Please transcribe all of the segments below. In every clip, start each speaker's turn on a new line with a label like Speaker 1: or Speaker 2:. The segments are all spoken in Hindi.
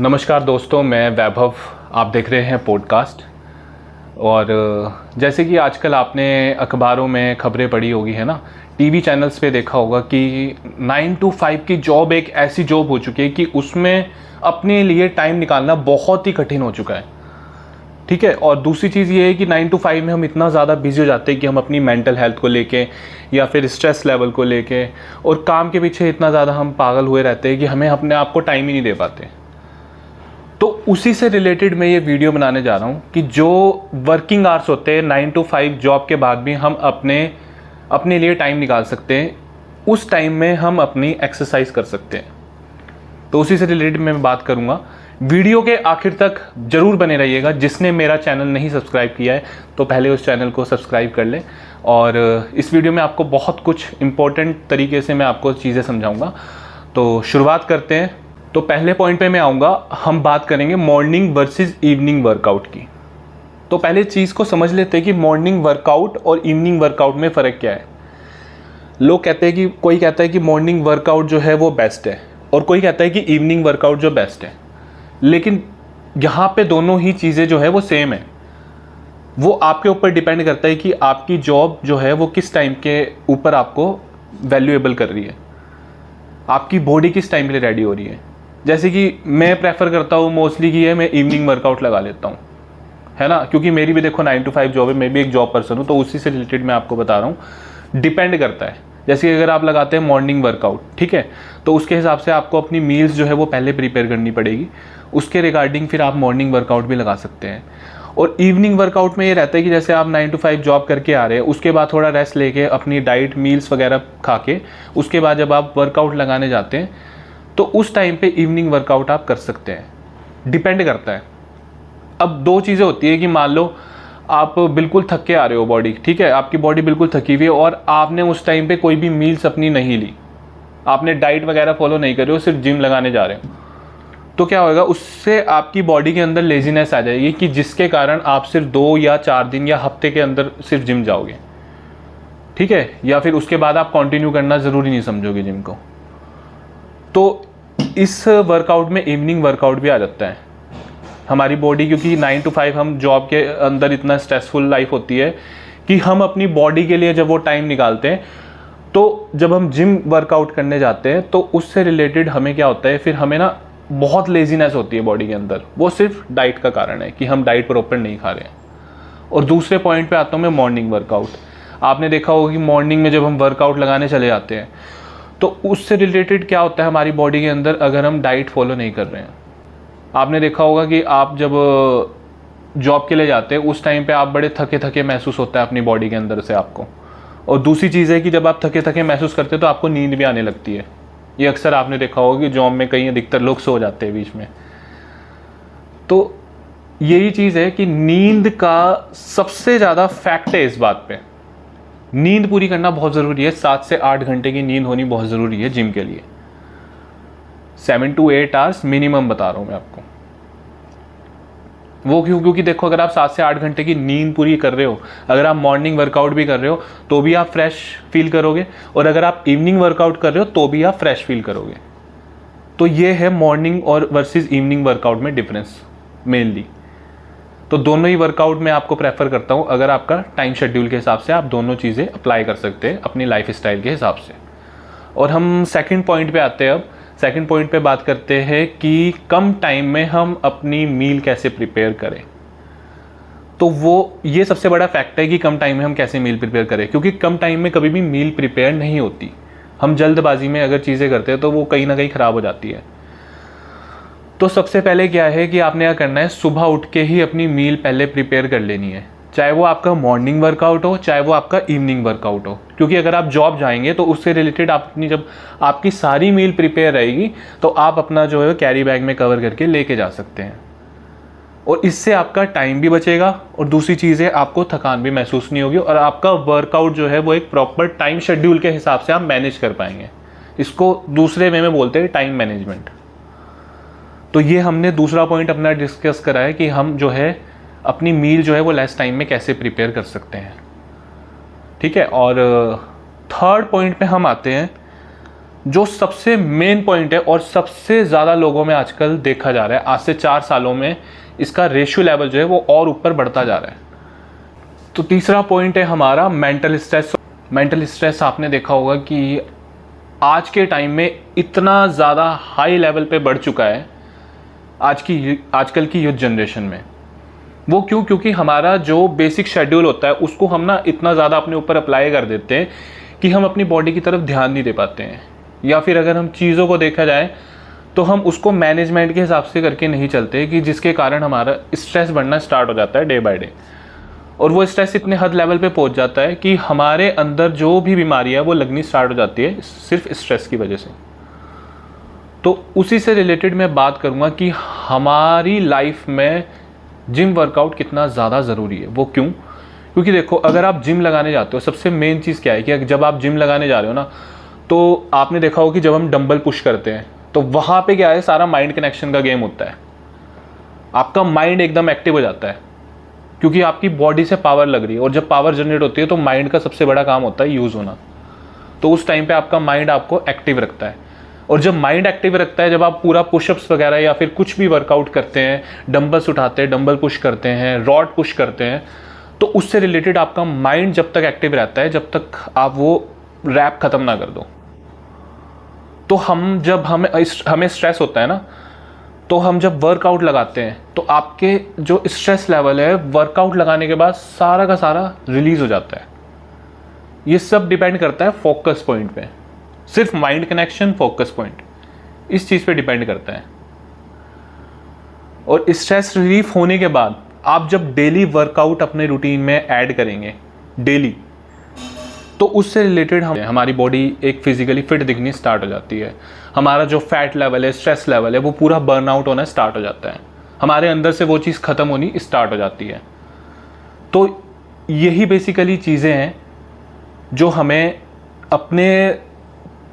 Speaker 1: नमस्कार दोस्तों, मैं वैभव। आप देख रहे हैं पॉडकास्ट। और जैसे कि आजकल आपने अखबारों में खबरें पढ़ी होगी, है ना, टीवी चैनल्स पे देखा होगा कि 9 to 5 की जॉब एक ऐसी जॉब हो चुकी है कि उसमें अपने लिए टाइम निकालना बहुत ही कठिन हो चुका है। ठीक है। और दूसरी चीज़ ये है कि 9 to 5 में हम इतना ज़्यादा बिजी हो जाते हैं कि हम अपनी मेंटल हेल्थ को लेके या फिर स्ट्रेस लेवल को लेके और काम के पीछे इतना ज़्यादा हम पागल हुए रहते हैं कि हमें अपने आप को टाइम ही नहीं दे पाते। तो उसी से रिलेटेड मैं ये वीडियो बनाने जा रहा हूँ कि जो वर्किंग आवर्स होते हैं 9 to 5 जॉब के बाद भी हम अपने लिए टाइम निकाल सकते हैं। उस टाइम में हम अपनी एक्सरसाइज कर सकते हैं। तो उसी से रिलेटेड मैं बात करूँगा। वीडियो के आखिर तक ज़रूर बने रहिएगा। जिसने मेरा चैनल नहीं सब्सक्राइब किया है तो पहले उस चैनल को सब्सक्राइब कर लें। और इस वीडियो में आपको बहुत कुछ इम्पोर्टेंट तरीके से मैं आपको चीज़ें समझाऊँगा। तो शुरुआत करते हैं। तो पहले पॉइंट पे मैं आऊँगा, हम बात करेंगे मॉर्निंग वर्सेस इवनिंग वर्कआउट की। तो पहले चीज़ को समझ लेते हैं कि मॉर्निंग वर्कआउट और इवनिंग वर्कआउट में फ़र्क क्या है। लोग कहते हैं कि कोई कहता है कि मॉर्निंग वर्कआउट जो है वो बेस्ट है और कोई कहता है कि इवनिंग वर्कआउट जो बेस्ट है। लेकिन यहाँ पे दोनों ही चीज़ें जो है वो सेम है। वो आपके ऊपर डिपेंड करता है कि आपकी जॉब जो है वो किस टाइम के ऊपर आपको वैल्यूएबल कर रही है, आपकी बॉडी किस टाइम के लिए रेडी हो रही है। जैसे कि मैं प्रेफर करता हूँ मोस्टली कि मैं इवनिंग वर्कआउट लगा लेता हूँ, है ना, क्योंकि मेरी भी देखो 9 to 5 जॉब है, मैं भी एक जॉब पर्सन हूँ। तो उसी से रिलेटेड मैं आपको बता रहा हूँ। डिपेंड करता है। जैसे कि अगर आप लगाते हैं मॉर्निंग वर्कआउट, ठीक है, तो उसके हिसाब से आपको अपनी मील्स जो है वो पहले प्रिपेयर करनी पड़ेगी। उसके रिगार्डिंग फिर आप मॉर्निंग वर्कआउट भी लगा सकते हैं। और इवनिंग वर्कआउट में ये रहता है कि जैसे आप 9 to 5 जॉब करके आ रहे हैं, उसके बाद थोड़ा रेस्ट लेके अपनी डाइट मील्स वगैरह खा के उसके बाद जब आप वर्कआउट लगाने जाते हैं तो उस टाइम पे इवनिंग वर्कआउट आप कर सकते हैं। डिपेंड करता है। अब दो चीज़ें होती है कि मान लो आप बिल्कुल थक के आ रहे हो, बॉडी ठीक है, आपकी बॉडी बिल्कुल थकी हुई है और आपने उस टाइम पे कोई भी मील्स अपनी नहीं ली, आपने डाइट वगैरह फॉलो नहीं कर रहे हो, सिर्फ जिम लगाने जा रहे हो, तो क्या होगा, उससे आपकी बॉडी के अंदर लेजीनेस आ जाएगी कि जिसके कारण आप सिर्फ 2 या 4 दिन या हफ्ते के अंदर सिर्फ जिम जाओगे, ठीक है, या फिर उसके बाद आप कंटिन्यू करना ज़रूरी नहीं समझोगे जिम को। तो इस वर्कआउट में इवनिंग वर्कआउट भी आ जाता है। हमारी बॉडी, क्योंकि 9 to 5 हम जॉब के अंदर इतना स्ट्रेसफुल लाइफ होती है कि हम अपनी बॉडी के लिए जब वो टाइम निकालते हैं, तो जब हम जिम वर्कआउट करने जाते हैं तो उससे रिलेटेड हमें क्या होता है, फिर हमें ना बहुत लेजीनेस होती है बॉडी के अंदर। वो सिर्फ डाइट का कारण है कि हम डाइट प्रॉपर नहीं खा रहे हैं। और दूसरे पॉइंट पे आता हूँ मैं, मॉर्निंग वर्कआउट। आपने देखा होगा कि मॉर्निंग में जब हम वर्कआउट लगाने चले जाते हैं तो उससे रिलेटेड क्या होता है हमारी बॉडी के अंदर, अगर हम डाइट फॉलो नहीं कर रहे हैं। आपने देखा होगा कि आप जब जॉब के लिए जाते हैं उस टाइम पे आप बड़े थके थके महसूस होता है अपनी बॉडी के अंदर से आपको। और दूसरी चीज़ है कि जब आप थके थके महसूस करते हैं तो आपको नींद भी आने लगती है। ये अक्सर आपने देखा होगा कि जॉब में कई अधिकतर लोग सो जाते हैं बीच में। तो यही चीज़ है कि नींद का सबसे ज़्यादा फैक्ट है इस बात पे। नींद पूरी करना बहुत ज़रूरी है। 7 से 8 घंटे की नींद होनी बहुत ज़रूरी है जिम के लिए। 7 to 8 आवर्स मिनिमम बता रहा हूँ मैं आपको। वो क्योंकि देखो, अगर आप 7 से 8 घंटे की नींद पूरी कर रहे हो, अगर आप मॉर्निंग वर्कआउट भी कर रहे हो तो भी आप फ्रेश फील करोगे, और अगर आप इवनिंग वर्कआउट कर रहे हो तो भी आप फ्रेश फील करोगे। तो ये है मॉर्निंग और वर्सेस इवनिंग वर्कआउट में डिफरेंस मेनली। तो दोनों ही वर्कआउट मैं आपको प्रेफर करता हूँ। अगर आपका टाइम शेड्यूल के हिसाब से आप दोनों चीज़ें अप्लाई कर सकते हैं अपनी लाइफ स्टाइल के हिसाब से। और हम सेकंड पॉइंट पे आते हैं। अब सेकंड पॉइंट पे बात करते हैं कि कम टाइम में हम अपनी मील कैसे प्रिपेयर करें। तो वो ये सबसे बड़ा फैक्ट है कि कम टाइम में हम कैसे मील प्रिपेयर करें, क्योंकि कम टाइम में कभी भी मील प्रिपेयर नहीं होती। हम जल्दबाजी में अगर चीज़ें करते हैं तो वो कहीं ना कहीं ख़राब हो जाती है। तो सबसे पहले क्या है कि आपने क्या करना है, सुबह उठ के ही अपनी मील पहले प्रिपेयर कर लेनी है। चाहे वो आपका मॉर्निंग वर्कआउट हो, चाहे वो आपका इवनिंग वर्कआउट हो। क्योंकि अगर आप जॉब जाएंगे तो उससे रिलेटेड आप अपनी, जब आपकी सारी मील प्रिपेयर रहेगी तो आप अपना जो है कैरी बैग में कवर करके लेके जा सकते हैं। और इससे आपका टाइम भी बचेगा और दूसरी चीज़ है, आपको थकान भी महसूस नहीं होगी और आपका वर्कआउट जो है वो एक प्रॉपर टाइम शेड्यूल के हिसाब से आप मैनेज कर पाएंगे। इसको दूसरे वे में बोलते हैं टाइम मैनेजमेंट। तो ये हमने दूसरा पॉइंट अपना डिस्कस करा है कि हम जो है अपनी मील जो है वो लेस टाइम में कैसे प्रिपेयर कर सकते हैं, ठीक है। और थर्ड पॉइंट पे हम आते हैं जो सबसे मेन पॉइंट है और सबसे ज़्यादा लोगों में आजकल देखा जा रहा है, आज से 4 सालों में इसका रेशियो लेवल जो है वो और ऊपर बढ़ता जा रहा है। तो तीसरा पॉइंट है हमारा मेंटल स्ट्रेस। मेंटल स्ट्रेस आपने देखा होगा कि आज के टाइम में इतना ज़्यादा हाई लेवल पे बढ़ चुका है आजकल की यूथ जनरेशन में। वो क्यों? क्योंकि हमारा जो बेसिक शेड्यूल होता है उसको हम ना इतना ज़्यादा अपने ऊपर अप्लाई कर देते हैं कि हम अपनी बॉडी की तरफ ध्यान नहीं दे पाते हैं, या फिर अगर हम चीज़ों को देखा जाए तो हम उसको मैनेजमेंट के हिसाब से करके नहीं चलते, कि जिसके कारण हमारा स्ट्रेस बढ़ना स्टार्ट हो जाता है डे बाय डे। और वो स्ट्रेस इतने हद लेवल पे पहुंच जाता है कि हमारे अंदर जो भी बीमारी है वो लगनी स्टार्ट हो जाती है सिर्फ स्ट्रेस की वजह से। तो उसी से रिलेटेड मैं बात करूँगा कि हमारी लाइफ में जिम वर्कआउट कितना ज़्यादा ज़रूरी है। वो क्यों? क्योंकि देखो, अगर आप जिम लगाने जाते हो, सबसे मेन चीज़ क्या है कि जब आप जिम लगाने जा रहे हो ना, तो आपने देखा हो कि जब हम डंबल पुश करते हैं तो वहाँ पे क्या है, सारा माइंड कनेक्शन का गेम होता है। आपका माइंड एकदम एक्टिव हो जाता है क्योंकि आपकी बॉडी से पावर लग रही है, और जब पावर जनरेट होती है तो माइंड का सबसे बड़ा काम होता है यूज़ होना। तो उस टाइम पे आपका माइंड आपको एक्टिव रखता है, और जब माइंड एक्टिव रखता है, जब आप पूरा पुशअप्स वगैरह या फिर कुछ भी वर्कआउट करते हैं, डंबल्स उठाते हैं, डंबल पुश करते हैं, रॉड पुश करते हैं, तो उससे रिलेटेड आपका माइंड जब तक एक्टिव रहता है, जब तक आप वो रैप ख़त्म ना कर दो। तो हमें स्ट्रेस होता है ना, तो हम जब वर्कआउट लगाते हैं तो आपके जो स्ट्रेस लेवल है वर्कआउट लगाने के बाद सारा का सारा रिलीज़ हो जाता है। ये सब डिपेंड करता है फोकस पॉइंट पे, सिर्फ माइंड कनेक्शन, फोकस पॉइंट, इस चीज़ पे डिपेंड करता है। और स्ट्रेस रिलीफ होने के बाद आप जब डेली वर्कआउट अपने रूटीन में ऐड करेंगे डेली, तो उससे रिलेटेड हमारी बॉडी एक फिजिकली फिट दिखनी स्टार्ट हो जाती है। हमारा जो फैट लेवल है, स्ट्रेस लेवल है, वो पूरा बर्नआउट होना स्टार्ट हो जाता है। हमारे अंदर से वो चीज़ ख़त्म होनी स्टार्ट हो जाती है। तो यही बेसिकली चीज़ें हैं जो हमें अपने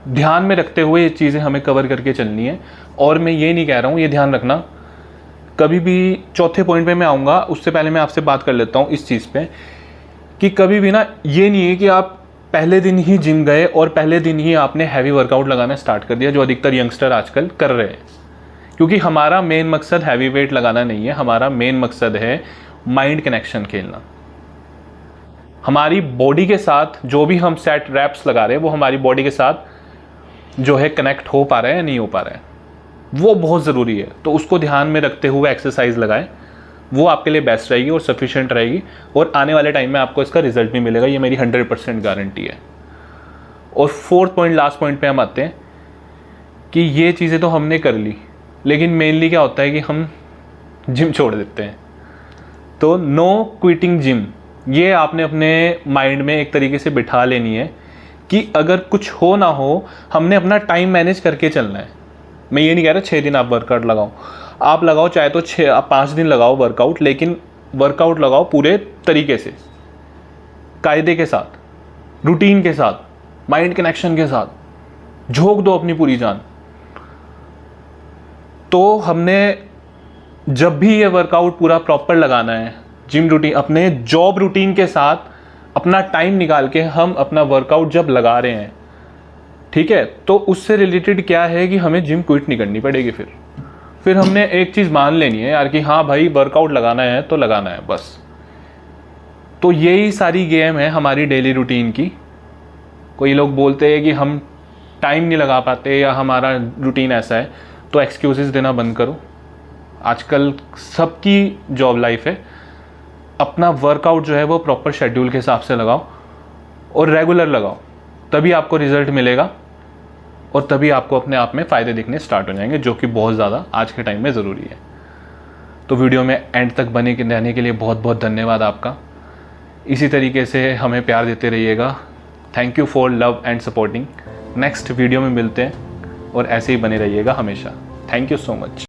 Speaker 1: ध्यान में रखते हुए ये चीज़ें हमें कवर करके चलनी है। और मैं ये नहीं कह रहा हूँ, ये ध्यान रखना, कभी भी चौथे पॉइंट पे मैं आऊँगा, उससे पहले मैं आपसे बात कर लेता हूँ इस चीज़ पे कि कभी भी ना ये नहीं है कि आप पहले दिन ही जिम गए और पहले दिन ही आपने हैवी वर्कआउट लगाना स्टार्ट कर दिया, जो अधिकतर यंगस्टर आजकल कर रहे हैं। क्योंकि हमारा मेन मकसद हैवी वेट लगाना नहीं है, हमारा मेन मकसद है माइंड कनेक्शन खेलना। हमारी बॉडी के साथ जो भी हम सेट रैप्स लगा रहे हैं वो हमारी बॉडी के साथ जो है कनेक्ट हो पा रहा है या नहीं हो पा रहा है, वो बहुत ज़रूरी है। तो उसको ध्यान में रखते हुए एक्सरसाइज लगाएं, वो आपके लिए बेस्ट रहेगी और सफिशिएंट रहेगी, और आने वाले टाइम में आपको इसका रिजल्ट भी मिलेगा, ये मेरी 100% गारंटी है। और फोर्थ पॉइंट, लास्ट पॉइंट पे हम आते हैं कि ये चीज़ें तो हमने कर ली, लेकिन मेनली क्या होता है कि हम जिम छोड़ देते हैं। तो नो क्विटिंग जिम, ये आपने अपने माइंड में एक तरीके से बिठा लेनी है कि अगर कुछ हो ना हो, हमने अपना टाइम मैनेज करके चलना है। मैं ये नहीं कह रहा 6 दिन आप वर्कआउट लगाओ, आप लगाओ चाहे तो 5 दिन लगाओ वर्कआउट, लेकिन वर्कआउट लगाओ पूरे तरीके से, कायदे के साथ, रूटीन के साथ, माइंड कनेक्शन के साथ, झोंक दो अपनी पूरी जान। तो हमने जब भी ये वर्कआउट पूरा प्रॉपर लगाना है, जिम रूटीन, अपने जॉब रूटीन के साथ अपना टाइम निकाल के हम अपना वर्कआउट जब लगा रहे हैं, ठीक है, तो उससे रिलेटेड क्या है कि हमें जिम क्विट नहीं करनी पड़ेगी। फिर हमने एक चीज़ मान लेनी है यार कि हाँ भाई वर्कआउट लगाना है तो लगाना है बस। तो यही सारी गेम है हमारी डेली रूटीन की। कोई लोग बोलते हैं कि हम टाइम नहीं लगा पाते या हमारा रूटीन ऐसा है, तो एक्सक्यूजेस देना बंद करो। आजकल सबकी जॉब लाइफ है, अपना वर्कआउट जो है वो प्रॉपर शेड्यूल के हिसाब से लगाओ और रेगुलर लगाओ, तभी आपको रिजल्ट मिलेगा और तभी आपको अपने आप में फ़ायदे दिखने स्टार्ट हो जाएंगे, जो कि बहुत ज़्यादा आज के टाइम में ज़रूरी है। तो वीडियो में एंड तक बने रहने के लिए बहुत बहुत धन्यवाद आपका। इसी तरीके से हमें प्यार देते रहिएगा। Thank you for love and supporting. Next video में मिलते हैं और ऐसे ही बने रहिएगा हमेशा। Thank you so much.